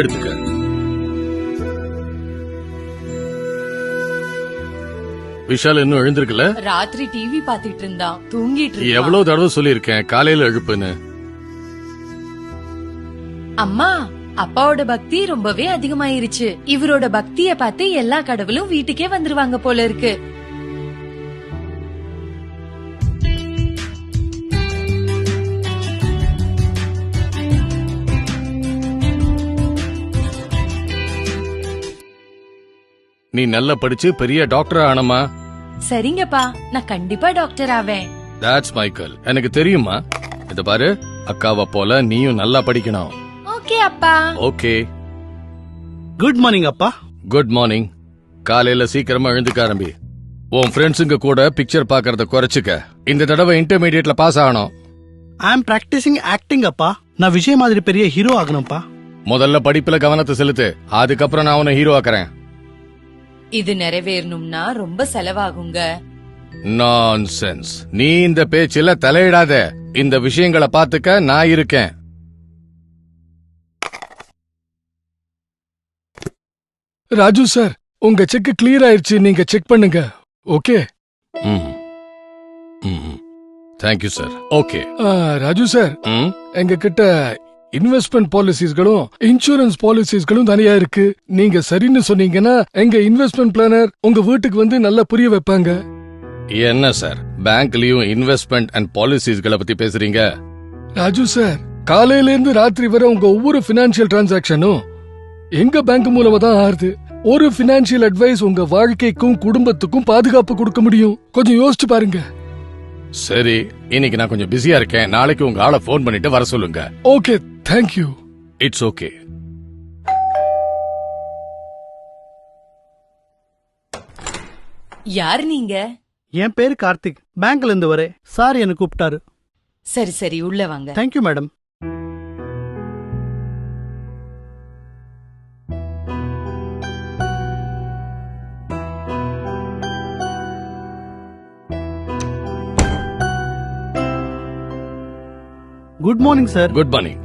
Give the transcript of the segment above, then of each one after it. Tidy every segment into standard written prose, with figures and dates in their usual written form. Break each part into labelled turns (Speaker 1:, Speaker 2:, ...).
Speaker 1: எடுத்துக்க. விஷால் இன்னும் எழுந்திருக்கல?
Speaker 2: ராத்திரி டிவி பாத்துட்டு இருந்தான், தூங்கிட்டு இருந்தான்.
Speaker 1: எவ்வளவு தடவை சொல்லிருக்கேன் காலையில எழுப்புன்னு.
Speaker 2: அம்மா, அப்பாவோட பக்தி ரொம்பவே அதிகமாயிருச்சு. இவரோட பக்திய பார்த்து எல்லா கடவுளும் வீட்டுக்கே வந்துருவாங்க போல இருக்கு.
Speaker 1: நீ நல்லா படிச்சு பெரிய டாக்டர் ஆனமா?
Speaker 2: சரிங்கப்பா, நான் கண்டிப்பா டாக்டர் ஆவேன்.
Speaker 1: தட்ஸ் மைக்கேல், எனக்கு தெரியுமா. இத பாரு, அக்காவை போல நீயும் நல்லா படிக்கணும்.
Speaker 2: ஓகே அப்பா.
Speaker 1: ஓகே.
Speaker 3: குட் மார்னிங் அப்பா.
Speaker 1: Good morning. காலையில சீக்கிரமா எழுந்துக்க ஆரம்பி. உன் ஃப்ரெண்ட்ஸுங்க கூட பிக்சர் பாக்கறத குறைச்சுக்க. இந்த தடவை இன்டர்மீடியட்ல பாஸ் ஆகணும்.
Speaker 3: ஐ அம் பிராக்டிசிங் ஆக்டிங் அப்பா. நான் விஜய் மாதிரி பெரிய ஹீரோ ஆகணும்ப்பா.
Speaker 1: முதல்ல படிப்புல கவனத்தை செலுத்து, அதுக்கப்புறம் நான் உன்னை ஹீரோ ஆக்குறேன்.
Speaker 2: இது நிறைவேறணும்னா ரொம்ப செலவாகுங்க.
Speaker 1: நான்சென்ஸ். நீ இந்த பேச்சில தலையிடாத. இந்த விஷயங்களை பாத்துக்க நான் இருக்கேன்.
Speaker 4: ராஜு சார், உங்க செக் கிளியர் ஆயிருச்சு, நீங்க செக் பண்ணுங்க. Okay.
Speaker 1: Thank you sir. Okay.
Speaker 4: Raju sir, எங்க கிட்ட இன்வெஸ்ட்மெண்ட் பாலிசிஸ்களும் இன்சூரன்ஸ் பாலிசிஸ்களும் தனியா இருக்கு. நீங்க சரின்னு சொன்னீங்கன்னா எங்க இன்வெஸ்ட்மெண்ட் பிளானர் உங்க வீட்டுக்கு வந்து நல்லா புரிய வைப்பாங்க.
Speaker 1: என்ன சார், பேங்க்லயும் இன்வெஸ்ட்மெண்ட் அண்ட் பாலிசிஸ்களை பத்தி பேசுறீங்க?
Speaker 4: ராஜு சார், காலையில இருந்து ராத்திரி வரை உங்க ஒவ்வொரு பினான்சியல் டிரான்சாக்சனும் எங்க பேங்க் மூலமா தான் ஆறுது. ஒரு பினான்சியல் அட்வைஸ் உங்க வாழ்க்கைக்கும் குடும்பத்துக்கும் பாதுகாப்பு கொடுக்க முடியும். கொஞ்சம் யோசிச்சு பாருங்க.
Speaker 1: சரி, இன்னைக்கு நான் கொஞ்சம் பிஸியா இருக்கேன். நாளைக்கு உங்க ஆளை போன் பண்ணிட்டு வர சொல்லுங்க.
Speaker 4: Okay, thank you.
Speaker 1: It's okay.
Speaker 2: யார் நீங்க?
Speaker 3: என் பேரு கார்த்திக். பேங்க்ல இருந்து வரே. சார் என்ன கூப்பிட்டாரு.
Speaker 2: சரி சரி, உள்ள வாங்க.
Speaker 3: Thank you madam. Good morning sir.
Speaker 1: Good morning.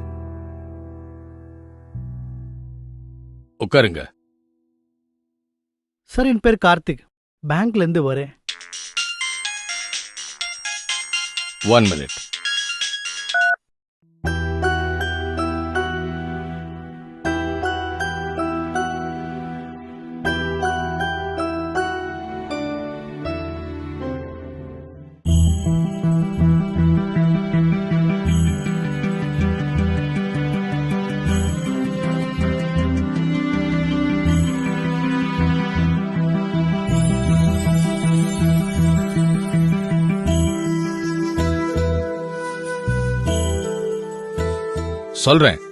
Speaker 1: உட்காருங்க.
Speaker 3: சார், என் பேர் கார்த்திக். பேங்க்ல இருந்து வரேன்.
Speaker 1: 1 minute.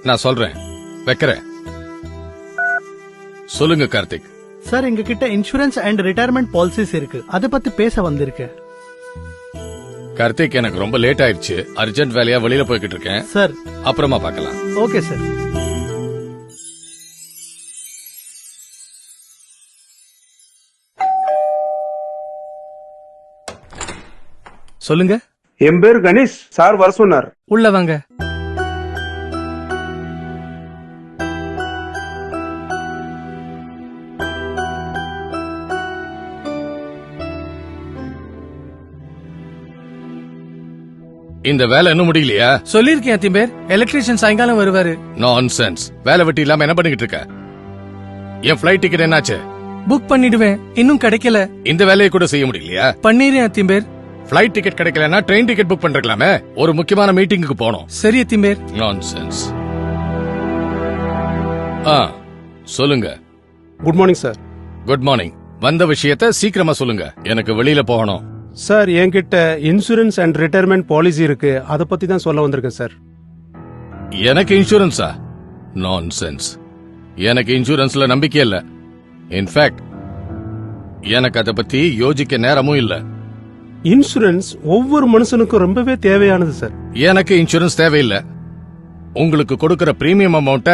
Speaker 1: நான் சொல்றேன். வைக்கிறேன். சொல்லுங்க கார்த்திக்.
Speaker 3: சார், எங்க கிட்ட இன்சூரன்ஸ் அண்ட் ரிட்டையர்மெண்ட் பாலிசிஸ் இருக்கு. அத பத்தி பேச வந்திருக்கேன்.
Speaker 1: கார்த்திக், எனக்கு ரொம்ப லேட் ஆயிடுச்சு. அர்ஜென்ட் வேலையா வெளியில போய்கிட்டு இருக்கேன்.
Speaker 3: சார்,
Speaker 1: அப்புறமா பார்க்கலாம்.
Speaker 3: Okay sir.
Speaker 4: சொல்லுங்க.
Speaker 5: என் பேரு கணேஷ். சார் வர சொன்னார்.
Speaker 4: உள்ள வாங்க.
Speaker 1: இந்த வேலை இன்னும் முடியலையா?
Speaker 4: சொல்லிருக்கேன் திம்பேர், எலக்ட்ரீஷியன் சாயங்காலம் வருவாரு.
Speaker 1: நான்சென்ஸ். வேலை வெட்டி இல்லாம என்ன பண்ணிக்கிட்டு இருக்க? என் ஃபிளைட் டிக்கெட் என்னாச்சு?
Speaker 4: புக் பண்ணிடுவேன், இன்னும் கிடைக்கல.
Speaker 1: இந்த வேலையை கூட செய்ய முடியலையா?
Speaker 4: பண்ணிடுறேன் திம்பேர்.
Speaker 1: ஃபிளைட் டிக்கெட் கிடைக்கலன்னா ட்ரெயின் டிக்கெட் புக் பண்ணிருக்கலாமே. ஒரு முக்கியமான மீட்டிங்குக்கு போனோம்.
Speaker 4: சரி திம்பேர்.
Speaker 1: நான்சென்ஸ். சொல்லுங்க.
Speaker 5: Good morning sir.
Speaker 1: Good morning. வந்த விஷயத்த சீக்கிரமா சொல்லுங்க, எனக்கு வெளியில போகணும்.
Speaker 5: சார், என்கிட்ட இன்சூரன்ஸ் அண்ட் ரிட்டையர்மெண்ட் பாலிசி இருக்கு. அத பத்தி தான் சொல்ல வந்திருக்கேன் சார்.
Speaker 1: எனக்கு இன்சூரன்ஸா? நான்சென்ஸ். எனக்கு இன்சூரன்ஸ்ல நம்பிக்கை இல்ல. இன்ஃபேக்ட் எனக்கு அத பத்தி யோசிக்க நேரமும் இல்ல.
Speaker 5: இன்சூரன்ஸ் ஒவ்வொரு மனுஷனுக்கும் ரொம்பவே தேவையானது சார்.
Speaker 1: எனக்கு இன்சூரன்ஸ் தேவையில்லை. உங்களுக்கு கொடுக்கிற பிரீமியம் அமௌண்ட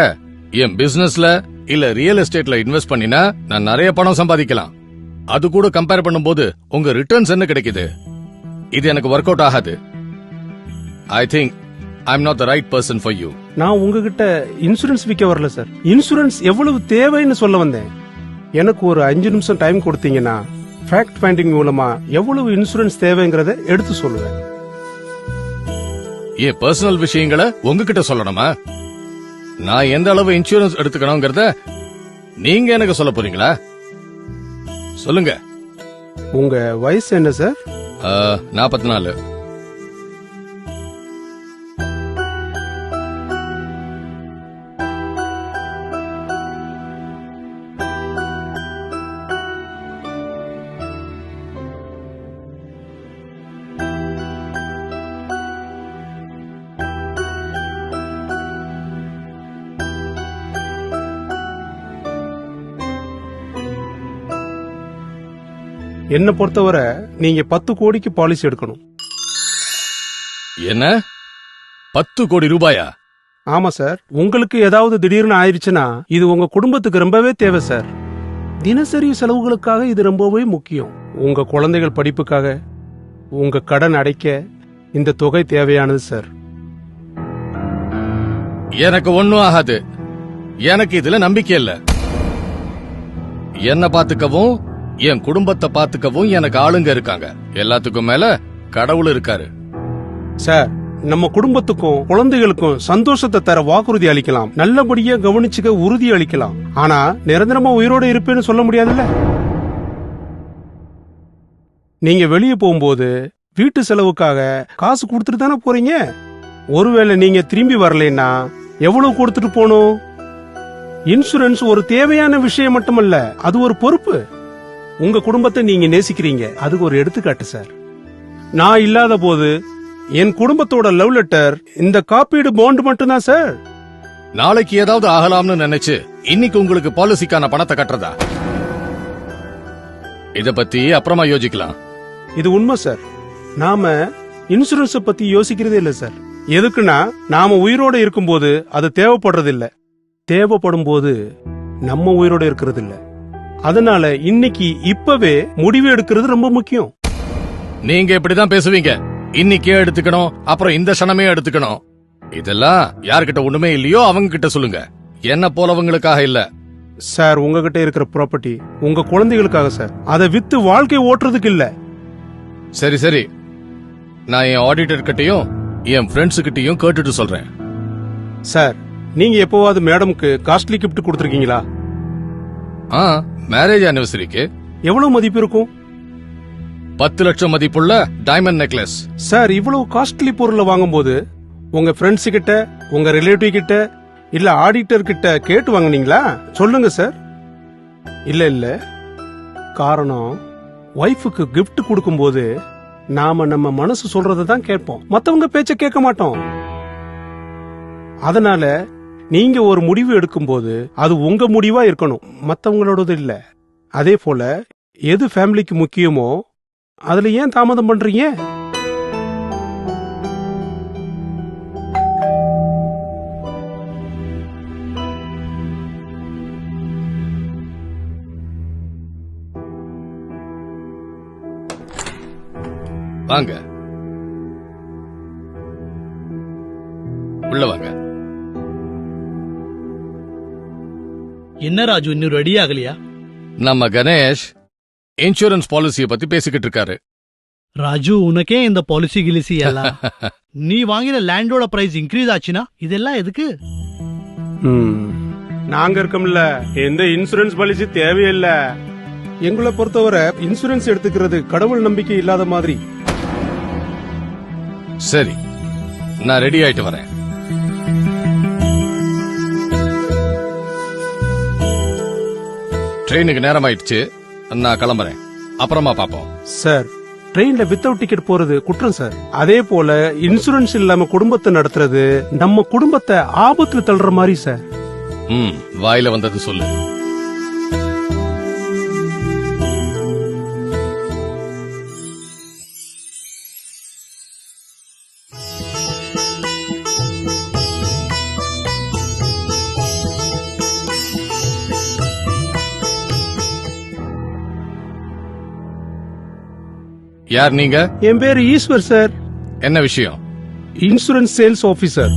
Speaker 1: என் பிசினஸ்ல இல்ல ரியல் எஸ்டேட்ல இன்வெஸ்ட் பண்ணினா நான் நிறைய பணம் சம்பாதிக்கலாம். அது கூட கம்பேர் பண்ணும்போது உங்க ரிட்டர்ன்ஸ் என்ன கிடைக்குது? இது எனக்கு ஒர்க் அவுட் ஆகாது. I think I'm not the right person for you.
Speaker 5: நான் உங்ககிட்ட இன்சூரன்ஸ் விற்க வரல சார். இன்சூரன்ஸ் எவ்வளவு தேவைன்னு சொல்ல வந்தேன். எனக்கு ஒரு 5 நிமிஷம் டைம் கொடுத்தீங்கன்னா ஃபேக்ட் ஃபைண்டிங் மூலமா எவ்வளவு இன்சூரன்ஸ் தேவைங்கிறத எடுத்து சொல்லுவேன்.
Speaker 1: என் பர்சனல் விஷயங்களை உங்ககிட்ட சொல்லணுமா? நான் எந்த அளவு இன்சூரன்ஸ் எடுத்துக்கணுங்கிறத நீங்க எனக்கு சொல்ல போறீங்களா? சொல்லுங்க.
Speaker 5: உங்க வயசு என்ன சார்?
Speaker 1: 44.
Speaker 5: என்ன பொறுத்தவரை நீங்க 10 கோடிக்கு பாலிசி எடுக்கணும்.
Speaker 1: என்ன 10 கோடி ரூபாயா?
Speaker 5: ஆமா சார். உங்களுக்கு ஏதாவது திடீர்னு ஆயிடுச்சுன்னா இது உங்க குடும்பத்துக்கு ரொம்பவே தேவை சார். தினசரி செலவுகளுக்காக இது ரொம்பவே முக்கியம். உங்க குழந்தைகள் படிப்புக்காக, உங்க கடன் அடைக்க இந்த தொகை தேவையானது சார்.
Speaker 1: எனக்கு ஒண்ணும் ஆகாது. எனக்கு இதுல நம்பிக்கை இல்ல. என்ன பாத்துக்கவும் என் குடும்பத்தை பாத்துக்கவும் எனக்கு ஆளுங்க இருக்காங்க. எல்லாத்துக்கும் மேல கடவுள் இருக்காரு.
Speaker 5: சார், நம்ம குடும்பத்துக்கும் குழந்தைகளுக்கும் சந்தோஷத்தை தர வாக்குறுதி அளிக்கலாம், நல்லபடியா கவனிச்சுக்க உறுதி அளிக்கலாம். ஆனா நிரந்தரமா உயிரோட இருப்பேன்னு சொல்ல முடியாதுல்ல. நீங்க வெளியே போகும்போது வீட்டு செலவுக்காக காசு கொடுத்துட்டு தானே போறீங்க. ஒருவேளை நீங்க திரும்பி வரலைன்னா எவ்வளவு கொடுத்துட்டு போகணும்? இன்சூரன்ஸ் ஒரு தேவையான விஷயம் மட்டுமல்ல, அது ஒரு பொறுப்பு. உங்க குடும்பத்தை நீங்க நேசிக்கிறீங்க, அதுக்கு ஒரு எடுத்துக்காட்டு சார். நான் இல்லாத போது என் குடும்பத்தோட லவ் லெட்டர் இந்த காப்பீடு பாண்ட் மட்டும்தான் சார்.
Speaker 1: நாளைக்கு ஏதாவது ஆகலாம்னு நினைச்சு இன்னைக்கு உங்களுக்கு பாலிசிக்கான பணத்தை கட்டுறதா? இத பத்தி அப்புறமா யோசிக்கலாம்.
Speaker 5: இது உண்மை சார். நாம இன்சூரன்ஸ் பத்தி யோசிக்கிறதே இல்ல சார். எதுக்குன்னா நாம உயிரோட இருக்கும்போது அது தேவைப்படுறது இல்ல, தேவைப்படும் போது நம்ம உயிரோட இருக்கிறது இல்ல. அதனால இன்னைக்கு இப்பவே முடிவு எடுக்கிறது ரொம்ப முக்கியம்.
Speaker 1: நீங்க இப்படிதான் பேசுவீங்க. இன்னைக்கே எடுத்துக்கணும், அப்புறம் இந்த க்ஷணமே எடுத்துக்கணும். இதெல்லாம் யார்கிட்ட ஒண்ணுமே இல்லையோ அவங்க கிட்ட சொல்லுங்க. என்ன போலவங்களுக்காக இல்ல
Speaker 5: சார். உங்ககிட்ட இருக்கிற ப்ராப்பர்ட்டி உங்க குழந்தைகளுக்காக சார். அதை வித்து வாழ்க்கை ஓட்டுறதுக்கு இல்ல.
Speaker 1: சரி சரி, நான் என் ஆடிட்டர் கிட்டயும் என் ஃப்ரெண்ட்ஸ் கிட்டயும் கேட்டுட்டு சொல்றேன்.
Speaker 5: சார், நீங்க எப்பவாவது மேடம்க்கு காஸ்ட்லி கிஃப்ட் கொடுத்திருக்கீங்களா?
Speaker 1: மேரேஜ் ஆனிவர்சரிக்கு
Speaker 5: எவ்வளவு மதிப்பு இருக்கும்?
Speaker 1: 10 லட்சம் மதிப்புள்ள டைமண்ட் நெக்லஸ்.
Speaker 5: சார், இவ்வளவு காஸ்ட்லி பொருளை வாங்கும்போது உங்க ஃப்ரெண்ட்ஸ் கிட்ட, உங்க ரிலேட்டிவ் கிட்ட, இல்ல ஆடிட்டர் கிட்ட கேட்டு வாங்குனீங்களா? சொல்லுங்க சார். இல்ல இல்ல. காரணம், ஒய்ஃபுக்கு gift கொடுக்கும்போது நாம நம்ம மனசு சொல்றதை தான் கேட்போம், மத்தவங்க பேச்ச கேட்க மாட்டோம். அதனால நீங்க ஒரு முடிவு எடுக்கும்போது அது உங்க முடிவா இருக்கணும், மத்தவங்களோடது இல்ல. அதே போல எது ஃபேமிலிக்கு முக்கியமோ அதுல ஏன் தாமதம் பண்றீங்க?
Speaker 1: வாங்க, உள்ள வாங்க.
Speaker 3: என்ன ராஜு, இன்னும் ரெடி ஆகலையா?
Speaker 1: நம்ம கணேஷ் இன்சூரன்ஸ் பாலிசியை பத்தி பேசிக்கிட்டு இருக்காரு.
Speaker 3: ராஜு, உனக்கே இந்த பாலிசி கிலிசி எல்லாம் நீ வாங்கின லேண்டோட பிரைஸ் இன்க்ரீஸ் ஆச்சுன்னா இதெல்லாம் எதுக்கு?
Speaker 5: நாங்க இருக்கோம்ல, எந்த இன்சூரன்ஸ் பாலிசி தேவையில்ல. எங்களை பொறுத்தவரை இன்சூரன்ஸ் எடுத்துக்கிறது கடவுள் நம்பிக்கை இல்லாத மாதிரி.
Speaker 1: சரி, நான் ரெடி ஆயிட்டு வரேன். ட்ரெயினுக்கு நேரம் ஆயிடுச்சு, நான் கிளம்புறேன். அப்புறமா பாப்போம்.
Speaker 5: சார், ட்ரெயின்ல வித்தவுட் டிக்கெட் போறது குற்றம் சார். அதே போல இன்சூரன்ஸ் இல்லாம குடும்பத்தை நடத்துறது நம்ம குடும்பத்தை ஆபத்துல தள்ளுற மாதிரி சார்.
Speaker 1: வாயில வந்தது சொல்லு. யார் நீங்க?
Speaker 5: என் பேரு ஈஸ்வர் சார்.
Speaker 1: என்ன விஷயம்?
Speaker 5: Insurance sales officer.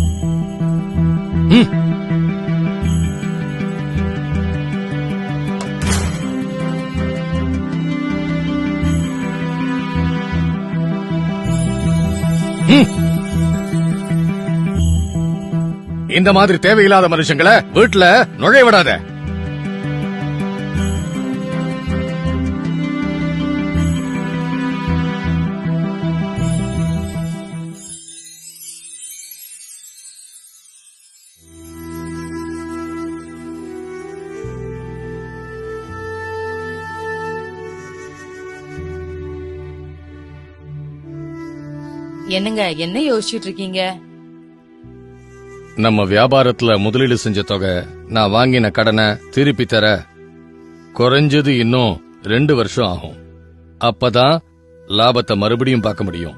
Speaker 1: இந்த மாதிரி தேவையில்லாத மனுஷங்களை வீட்டுல நுழைய விடாத.
Speaker 2: என்னங்க என்ன யோசிச்சுட்டு இருக்கீங்க?
Speaker 1: நம்ம வியாபாரத்துல முதலீடு செஞ்ச தொகை நான் வாங்கின கடனை திருப்பி தர குறைஞ்சது இன்னும் 2 வருஷம் ஆகும். அப்பதான் லாபத்தை மறுபடியும் பார்க்க முடியும்.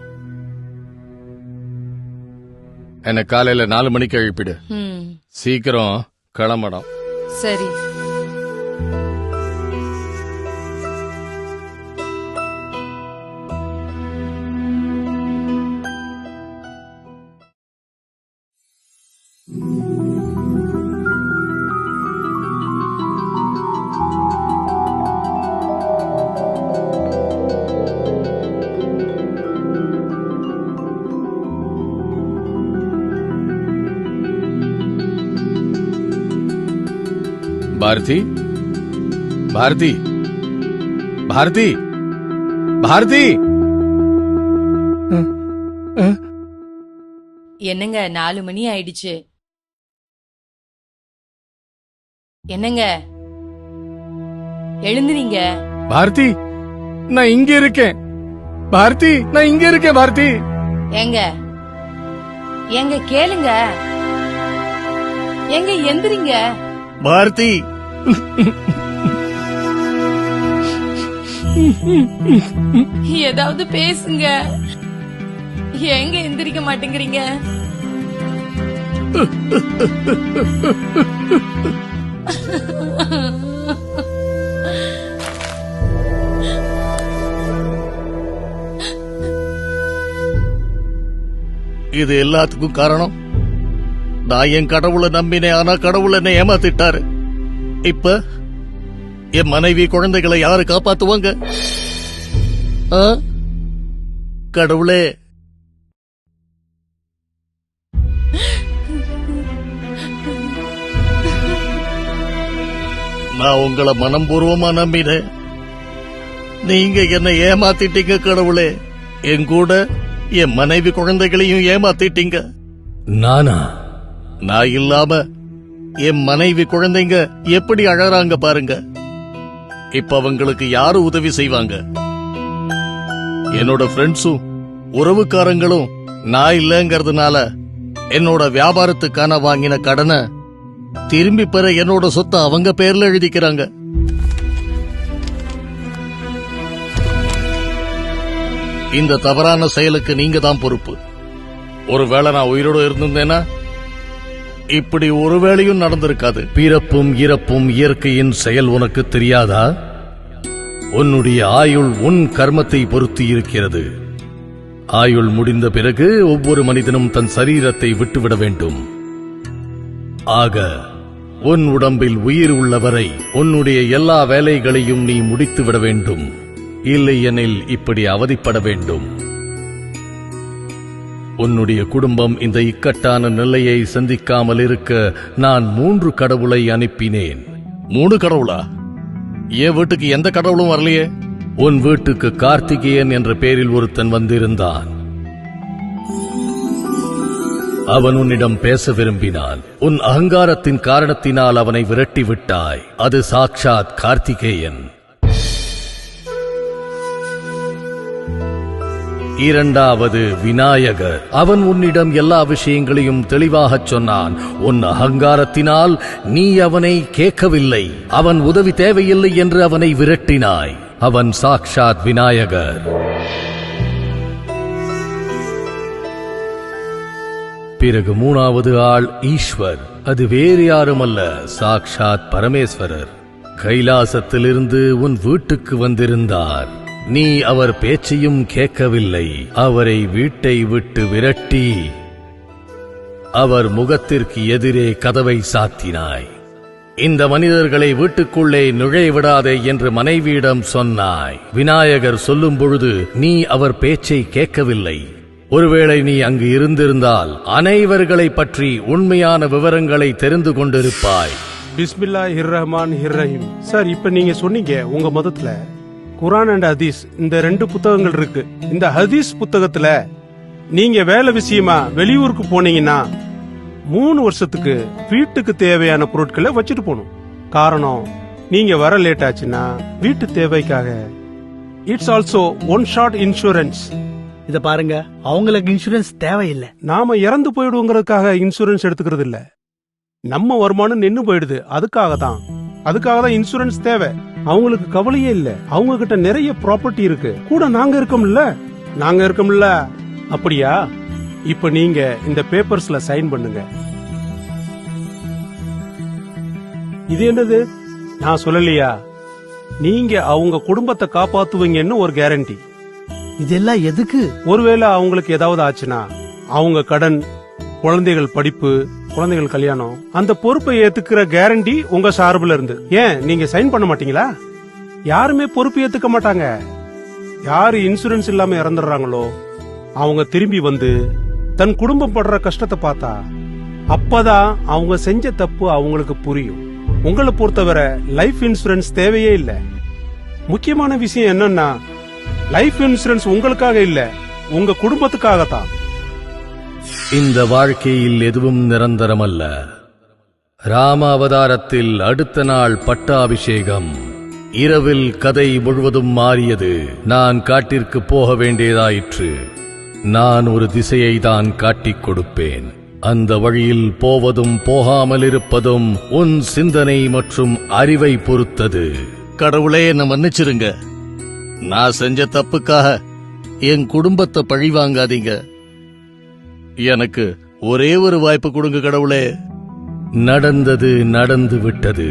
Speaker 1: என்ன காலையில 4 மணிக்கு எழுப்பிடு. சீக்கிரம் கிளம்பணும்.
Speaker 2: சரி.
Speaker 1: பாரதி, பாரதி, பாரதி, பாரதி.
Speaker 2: என்னங்க 4 மணி ஆயிடுச்சு. என்னங்க எழுந்துறீங்க?
Speaker 1: பாரதி, நான் இங்க இருக்கேன். பாரதி, நான் இங்க இருக்கேன். பாரதி,
Speaker 2: ஏங்க ஏங்க கேளுங்க. ஏங்க எந்திரிங்க.
Speaker 1: பாரதி.
Speaker 2: ஏதாவது பேசுங்க. ஏங்க எந்திரிக்க மாட்டேங்கிறீங்க?
Speaker 1: இது எல்லாத்துக்கும் காரணம் நான் என் கடவுளை நம்பினேன். ஆனா கடவுள் என்னை ஏமாத்திட்டாரு. இப்ப என் மனைவி குழந்தைகளை யாரு காப்பாத்துவாங்க? கடவுளே, நான் உங்களை மனம்பூர்வமா நம்பினேன். நீங்க என்னை ஏமாத்திட்டீங்க கடவுளே. என் கூட என் மனைவி குழந்தைகளையும் ஏமாத்திட்டீங்க. நானா? நான் இல்லாம என் மனைவி குழந்தைங்க எப்படி அழறாங்க பாருங்க. இப்ப அவங்களுக்கு யாரு உதவி செய்வாங்க? என்னோட ஃப்ரெண்ட்ஸும் உறவுக்காரங்களும் நான் இல்லங்கறதுனால என்னோட வியாபாரத்துக்கான வாங்கின கடனை திரும்பி பெற என்னோட சொத்தை அவங்க பேர்ல எழுதிக்கிறாங்க. இந்த தவறான செயலுக்கு நீங்க தான் பொறுப்பு. ஒருவேளை நான் உயிரோடு இருந்திருந்தேனா இப்படி ஒரு வேளையும் நடந்திருக்காது. பிறப்பும் இறப்பும் இயற்கையின் செயல் உனக்கு தெரியாதா? உன்னுடைய ஆயுள் உன் கர்மத்தை பொறுத்து இருக்கிறது. ஆயுள் முடிந்த பிறகு ஒவ்வொரு மனிதனும் தன் சரீரத்தை விட்டுவிட வேண்டும். ஆக உன் உடம்பில் உயிர் உள்ளவரை உன்னுடைய எல்லா வேலைகளையும் நீ முடித்துவிட வேண்டும். இல்லையெனில் இப்படி அவதிப்பட வேண்டும். உன்னுடைய குடும்பம் இந்த இக்கட்டான நிலையை சந்திக்காமல் இருக்க நான் 3 கடவுளை அனுப்பினேன். 3 கடவுளா? என் வீட்டுக்கு எந்த கடவுளும் வரலையே. உன் வீட்டுக்கு கார்த்திகேயன் என்ற பெயரில் ஒருத்தன் வந்திருந்தான். அவன் உன்னிடம் பேச விரும்பினான். உன் அகங்காரத்தின் காரணத்தினால் அவனை விரட்டி விட்டாய். அது சாட்சாத் கார்த்திகேயன். 2வது விநாயகர். அவன் உன்னிடம் எல்லா விஷயங்களையும் தெளிவாகச் சொன்னான். உன் அகங்காரத்தினால் நீ அவனை கேட்கவில்லை. அவன் உதவி தேவையில்லை என்று அவனை விரட்டினாய். அவன் சாக்ஷாத் விநாயகர். பிறகு 3வது ஆள் ஈஸ்வர். அது வேறு யாருமல்ல, சாக்ஷாத் பரமேஸ்வரர். கைலாசத்திலிருந்து உன் வீட்டுக்கு வந்திருந்தார். நீ அவர் பேச்சையும் கேட்கவில்லை. அவரை வீட்டை விட்டு விரட்டி அவர் முகத்திற்கு எதிரே கதவை சாத்தினாய். இந்த மனிதர்களை வீட்டுக்குள்ளே நுழைய விடாதே என்று மனைவியிடம் சொன்னாய். விநாயகர் சொல்லும் பொழுது நீ அவர் பேச்சை கேட்கவில்லை. ஒருவேளை நீ அங்கு இருந்திருந்தால் அனைவர்களை பற்றி உண்மையான விவரங்களை தெரிந்து கொண்டிருப்பாய்.
Speaker 5: பிஸ்மில்லாஹிர் ரஹ்மானிர் ரஹீம். சார், இப்ப நீங்க சொன்னீங்க உங்க மதத்துல குர்ஆன் அண்ட் ஹதீஸ் இந்த 2 புத்தகங்கள் இருக்கு. இந்த ஹதீஸ் புத்தகத்துல நீங்க வேலை விஷயமா வெளியூருக்கு போனீங்கன்னா 3 வருஷத்துக்கு வீட்டுக்கு தேவையான பொருட்களை வச்சுட்டு போகணும். காரணம், நீங்க வர லேட் ஆச்சுன்னா வீட்டு தேவைக்காக it's also one shot insurance.
Speaker 3: இத பாருங்க, அவங்களுக்கு இன்சூரன்ஸ் தேவையில்லை.
Speaker 5: நாம இறந்து போயிடுவோங்கிறதுக்காக இன்சூரன்ஸ் எடுத்துக்கிறது இல்ல. நம்ம வருமானம் நின்னு போயிடுது, அதுக்காக தான் இன்சூரன்ஸ் தேவை. அவங்களுக்கு கவலையே இல்ல. அவங்க கிட்ட நிறைய ப்ராப்பர்ட்டி இருக்கு, கூட நாங்க இருக்கோம்ல. அப்படியா? இப்ப நீங்க இந்த பேப்பர்ஸ்ல சைன் பண்ணுங்க. இது என்னது? நான் சொல்லலையா, நீங்க அவங்க குடும்பத்தை காப்பாத்துவீங்கன்னு ஒரு கேரண்டி.
Speaker 3: இதெல்லாம் எதுக்கு?
Speaker 5: ஒருவேளை அவங்களுக்கு ஏதாவது ஆச்சுன்னா அவங்க கடன், குழந்தைகள் படிப்பு, குழந்தைகள் கல்யாணம், அந்த பொறுப்பை ஏத்துக்கிற கேரண்டி உங்க சார்புல இருந்து. ஏன் நீங்க சைன் பண்ண மாட்டீங்களா? யாருமே பொறுப்பு ஏத்துக்க மாட்டாங்க. யாரு இன்சூரன்ஸ் இல்லாம இறந்துடுறாங்களோ அவங்க திரும்பி வந்து தன் குடும்பம் படுற கஷ்டத்தை பார்த்தா அப்பதான் அவங்க செஞ்ச தப்பு அவங்களுக்கு புரியும். உங்களை பொறுத்தவரை லைஃப் இன்சூரன்ஸ் தேவையே இல்ல. முக்கியமான விஷயம் என்னன்னா, லைஃப் இன்சூரன்ஸ் உங்களுக்காக இல்ல, உங்க குடும்பத்துக்காகத்தான்.
Speaker 1: இந்த வாழ்க்கையில் எதுவும் நிரந்தரமல்ல. ராம அவதாரத்தில் அடுத்த நாள் பட்டாபிஷேகம். இரவில் கதை முழுவதும் மாறியது. நான் காட்டிற்கு போக வேண்டியதாயிற்று. நான் ஒரு திசையை தான் காட்டிக் கொடுப்பேன். அந்த வழியில் போவதும் போகாமல் இருப்பதும் உன் சிந்தனை மற்றும் அறிவை பொறுத்தது. கடவுளே, என்ன மன்னிச்சிருங்க. நான் செஞ்ச தப்புக்காக என் குடும்பத்தை பழி வாங்காதீங்க. எனக்கு ஒரே ஒரு வாய்ப்பு கொடுங்க கடவுளே. நடந்தது நடந்து விட்டது.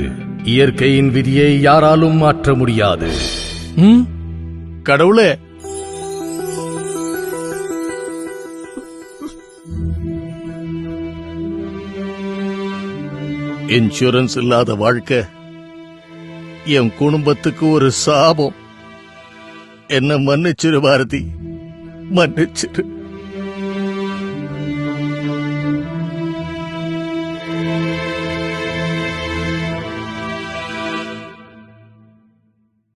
Speaker 1: இயற்கையின் விதியை யாராலும் மாற்ற முடியாது. கடவுளே, இன்சூரன்ஸ் இல்லாத வாழ்க்கை என் குடும்பத்துக்கு ஒரு சாபம். என்ன மன்னிச்சிரு பாரதி, மன்னிச்சிரு.